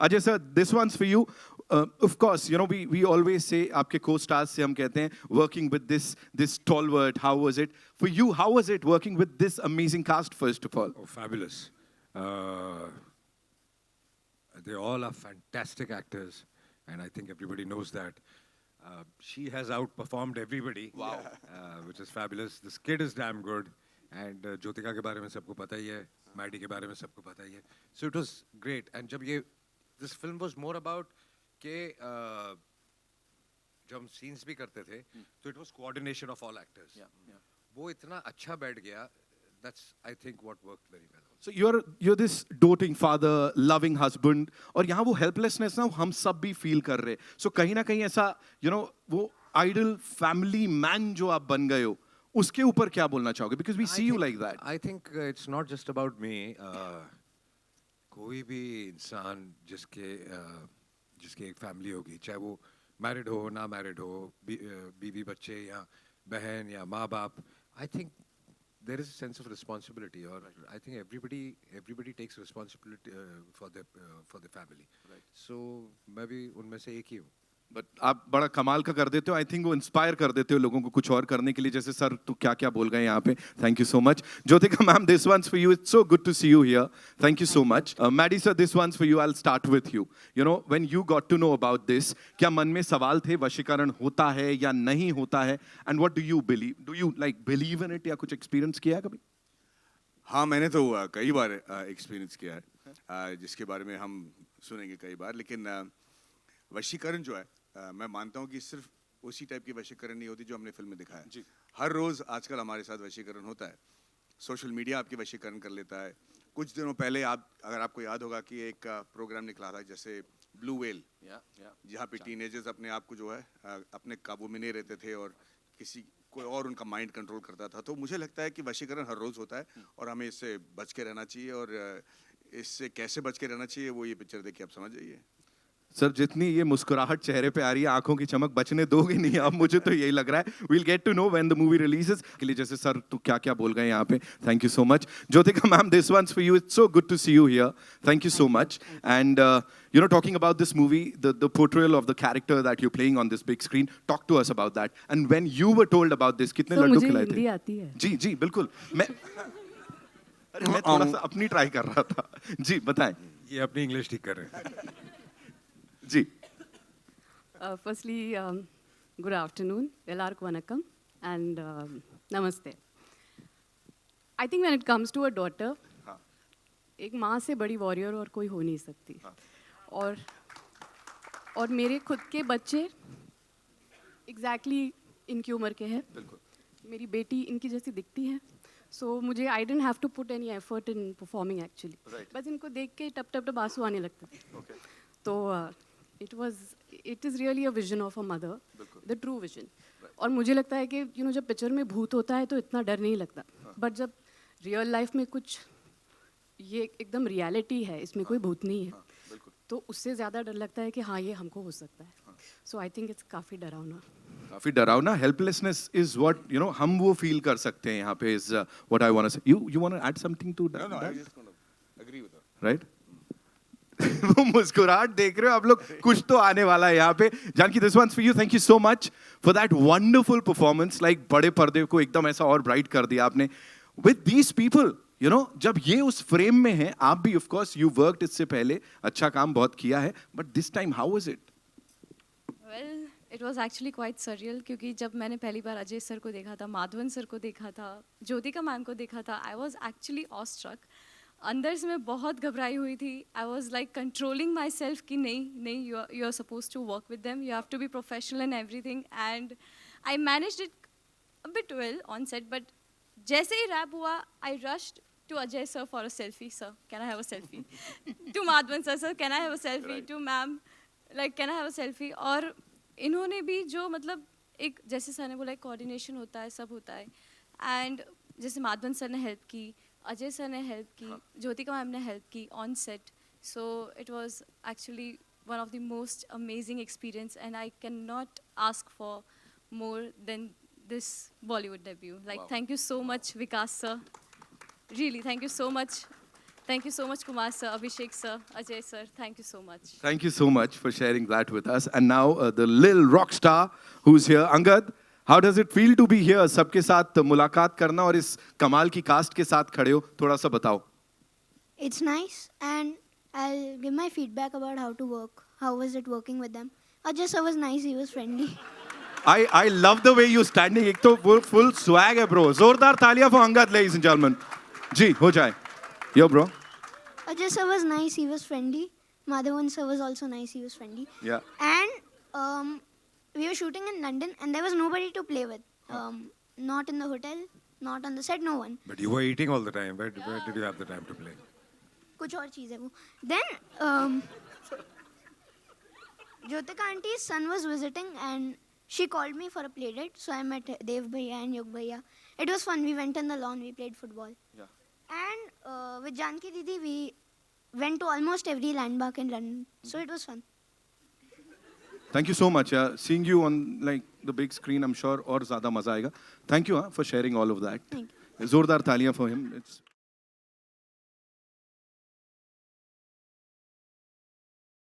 Ajay sir, this one's for you. Of course, you know we always say आपके co-stars से हम कहते हैं working with this stalwart. How was it for you? How was it working with this amazing cast? First of all, Oh, fabulous. They all are fantastic actors, and I think everybody knows that. She has outperformed everybody, Wow. Which is fabulous. This kid is damn good, and Jyotika के बारे में सबको पता ही है, Maddie के बारे में सबको पता ही है. So it was great. And this film was more about कि जब हम scenes भी करते थे, तो it was coordination of all actors. वो इतना अच्छा बैठ गया. That's, I think, what worked very well. so you're this doting father, loving husband, और यहाँ वो helplessness ना हम सब भी feel कर रहे. So कहीं ना कहीं ऐसा वो ideal family man जो आप बन गए हो, उसके ऊपर क्या बोलना चाहोगे? Because we see you like that. I think it's not just about me. कोई भी इंसान जिसके एक फैमिली होगी, चाहे वो मैरिड हो ना मैरिड हो, बीवी बच्चे या बहन या माँ बाप, I think there is a sense of responsibility, or I think everybody takes responsibility for the family. Right. So मैं भी उनमें से एक ही हूँ. बट आप बड़ा कमाल का कर देते हो. आई थिंक वो इंस्पायर कर देते हो लोगों को कुछ और करने के लिए. जैसे सर तो क्या क्या बोल गए यहाँ पे. Thank you so much. Jyothika ma'am, this one's for you. It's so good to see you here. Thank you so much. Maddy sir, this one's for you. I will start with you. You know when you got to know about this, क्या मन में सवाल थे वशीकरण होता है या नहीं होता है? And what do you believe? Do you like believe in it या कुछ एक्सपीरियंस किया है कभी? हाँ, मैंने तो कई बार एक्सपीरियंस किया है, जिसके बारे में हम सुनेंगे कई बार. लेकिन वशीकरण जो है, मैं मानता हूँ कि सिर्फ उसी टाइप की वशीकरण नहीं होती जो हमने फिल्म में दिखाया है. हर रोज़ आजकल हमारे साथ वशीकरण होता है. सोशल मीडिया आपकी वशीकरण कर लेता है. कुछ दिनों पहले अगर आपको याद होगा कि एक प्रोग्राम निकला था जैसे ब्लू व्हेल, जहाँ पे टीनेजर्स अपने आप को जो है अपने काबू में नहीं रहते थे और कोई और उनका माइंड कंट्रोल करता था. तो मुझे लगता है कि वशीकरण हर रोज़ होता है और हमें इससे बच के रहना चाहिए. और इससे कैसे बच के रहना चाहिए वो ये पिक्चर देख के आप समझ जाइए. सर, जितनी ये मुस्कुराहट चेहरे पे आ रही है, आंखों की चमक बचने दोगे नहीं अब. मुझे तो यही लग रहा है. We'll get to know when the movie releases. के लिए जैसे सर तो क्या क्या बोल गए यहाँ पे. Thank you so much. Jyothika ma'am, this one's for you. It's so good to see you here. Thank you so much. And you know, talking about this movie, the portrayal of the character that you're playing on this big screen, talk to us about that. And when you were told about this, कितने लड्डू खिलाए थे? मुझे हिंदी आती है. जी जी बिल्कुल. मैं थोड़ा सा अपनी ट्राई कर रहा था. जी बताएं. ये अपनी इंग्लिश ठीक कर रहे हैं. जी. Firstly, good afternoon, ellarku vanakkam, and namaste. I think when it comes to a daughter, एक माँ से बड़ी वॉरियर और कोई हो नहीं सकती. और मेरे खुद के बच्चे एग्जैक्टली इनकी उम्र के हैं. मेरी बेटी इनकी जैसी दिखती है. सो मुझे I don't have to put any effort in performing actually. बस इनको देख के टप टप टप आंसू आने लगते थे. तो it is really a vision of a mother, the true vision. और मुझे लगता है कि जब पिक्चर में भूत होता है तो इतना डर नहीं लगता. बट जब रियल लाइफ में कुछ ये एकदम रियलिटी है, इसमें कोई भूत नहीं है, तो उससे ज़्यादा डर लगता है कि हाँ ये हमको हो सकता है. सो आई थिंक इट्स काफ़ी डरावना. काफी डरावना. हेल्पलेसनेस इज व्हाट हम वो फील कर सकते हैं यहाँ पे. Is what I want to say. You want to add something to that? No, I just want to agree with her. Right. वो मुस्कुराहट देख रहे हो आप लोग. कुछ तो आने वाला है यहाँ पे. Janaki, this one's for you. Thank you so much for that wonderful performance. Like बड़े पर्दे को एकदम ऐसा और ब्राइट कर दिया आपने. विद दीज पीपल, जब ये उस फ्रेम में है, आप भी ऑफ कोर्स यू वर्कड इससे पहले, अच्छा काम बहुत किया है, but this time how was it? Well, it was actually quite surreal, क्योंकि जब मैंने पहली बार अजय सर को देखा था, माधवन सर को देखा था, ज्योतिका मैम को देखा था, आई वाज एक्चुअली ऑस्ट्रक. अंदर से मैं बहुत घबराई हुई थी. I was like controlling myself कि नहीं you are suppose to work with them, you have to be professional and everything. And I managed it a bit well on set. But जैसे ही रैप हुआ, I rushed to Ajay sir for a selfie. Sir, can I have a selfie? To Madhvan sir, can I have a selfie? Right. To ma'am, like, can I have a selfie? और इन्होंने भी जो मतलब एक जैसे sir ने बोला coordination होता है, सब होता है. एंड जैसे माधवन सर ने हेल्प की, अजय सर ने हेल्प की, ज्योतिका मैम ने हेल्प की on set. So it was actually one of the most amazing experience, and I can not ask for more than this Bollywood debut. Like, thank you so much, Vikas sir. Really, thank you so much. Thank you so much, Kumar sir, Abhishek sir, Ajay sir. Thank you so much. Thank you so much for sharing that with us. And now the little rock star who's here, Angad. How does it feel to be here? सबके साथ मुलाकात करना और इस कमाल की cast के साथ खड़े हो, थोड़ा सा बताओ. It's nice, and I'll give my feedback about how to work. How was it working with them? Ajay sir was nice, he was friendly. I love the way you standing. एक तो full swag है bro. जोरदार तालियां for Angad, ladies and gentlemen. जी हो जाए. Yo bro. Ajay sir was nice, he was friendly. Madhavan sir was also nice, he was friendly. Yeah. And we were shooting in London, and there was nobody to play with. Not in the hotel, not on the set, no one. But you were eating all the time. Where did you have the time to play? कुछ और चीज़ है वो. Then Jyotika auntie's son was visiting, and she called me for a play date. So I met Dev Bhaiya and Yug Bhaiya. It was fun. We went on the lawn. We played football. Yeah. And with Janki Didi, we went to almost every landmark in London. So it was fun. Thank you so much. Seeing you on like the big screen, I'm sure और ज़्यादा मजा आएगा. Thank you for sharing all of that. Thank जोरदार तालियां for him. It's